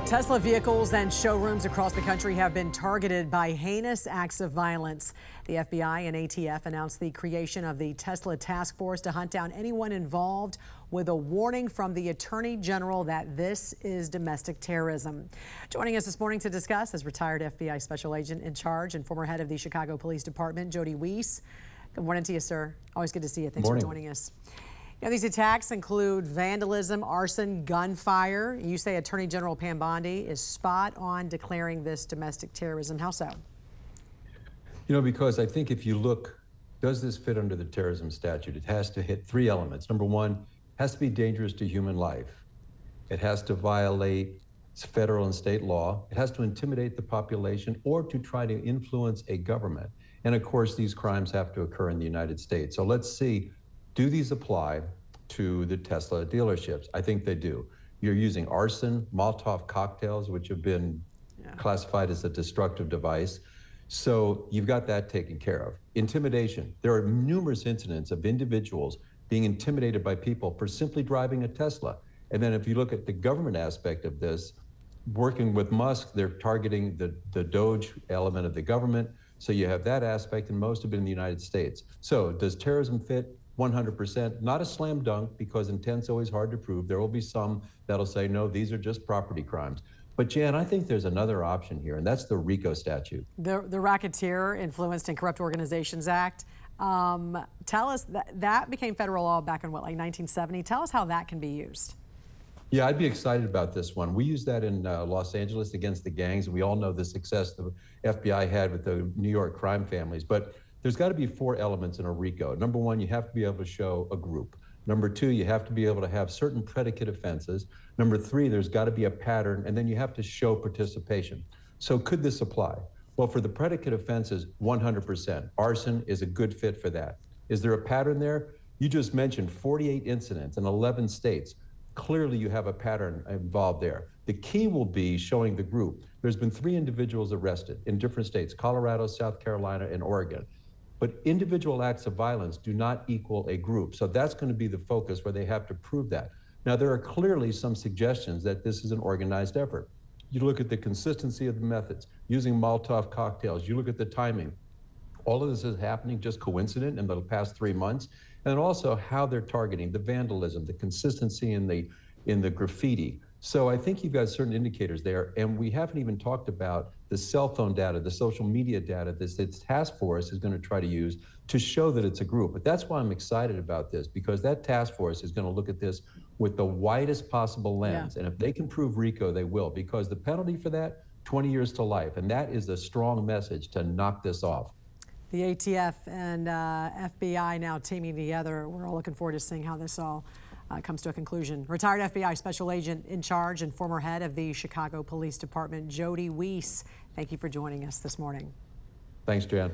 Tesla vehicles and showrooms across the country have been targeted by heinous acts of violence. The FBI and ATF announced the creation of the Tesla task force to hunt down anyone involved, with a warning from the Attorney General that this is domestic terrorism. Joining us this morning to discuss is retired FBI Special Agent in Charge and former head of the Chicago Police Department, Jody Weiss. Good morning to you, sir. Always good to see you. Thanks for joining us. Now, these attacks include vandalism, arson, gunfire. You say Attorney General Pam Bondi is spot on declaring this domestic terrorism. How so? You know, because I think if you look, does this fit under the terrorism statute? It has to hit three elements. Number one, it has to be dangerous to human life. It has to violate federal and state law. It has to intimidate the population or to try to influence a government. And of course, these crimes have to occur in the United States. So let's see. Do these apply to the Tesla dealerships? I think they do. You're using arson, Molotov cocktails, which have been classified as a destructive device. So you've got that taken care of. Intimidation. There are numerous incidents of individuals being intimidated by people for simply driving a Tesla. And then if you look at the government aspect of this, working with Musk, they're targeting the Doge element of the government. So you have that aspect, and most have been in the United States. So does terrorism fit? 100%, not a slam dunk, because intent's always hard to prove. There will be some that'll say, no, these are just property crimes. But Jan, I think there's another option here, and that's the RICO statute. The Racketeer Influenced and Corrupt Organizations Act. Tell us, that became federal law back in what, like 1970? Tell us how that can be used. Yeah, I'd be excited about this one. We used that in Los Angeles against the gangs, and we all know the success the FBI had with the New York crime families. But there's got to be four elements in a RICO. Number one, you have to be able to show a group. Number two, you have to be able to have certain predicate offenses. Number three, there's got to be a pattern, and then you have to show participation. So could this apply? Well, for the predicate offenses, 100%. Arson is a good fit for that. Is there a pattern there? You just mentioned 48 incidents in 11 states. Clearly, you have a pattern involved there. The key will be showing the group. There's been 3 individuals arrested in different states, Colorado, South Carolina, and Oregon. But individual acts of violence do not equal a group. So that's going to be the focus, where they have to prove that. Now, there are clearly some suggestions that this is an organized effort. You look at the consistency of the methods, using Molotov cocktails. You look at the timing. All of this is happening just coincident in the past 3 months. And also how they're targeting the vandalism, the consistency in the graffiti. So I think you've got certain indicators there, and we haven't even talked about the cell phone data, the social media data this task force is going to try to use to show that it's a group. But that's why I'm excited about this, because that task force is going to look at this with the widest possible lens. And if they can prove RICO, they will, because the penalty for that, 20 years to life. And that is a strong message to knock this off. The ATF and FBI now teaming together. We're all looking forward to seeing how this all comes to a conclusion. Retired FBI Special Agent in Charge and former head of the Chicago Police Department, Jody Weiss, thank you for joining us this morning. Thanks, Jan.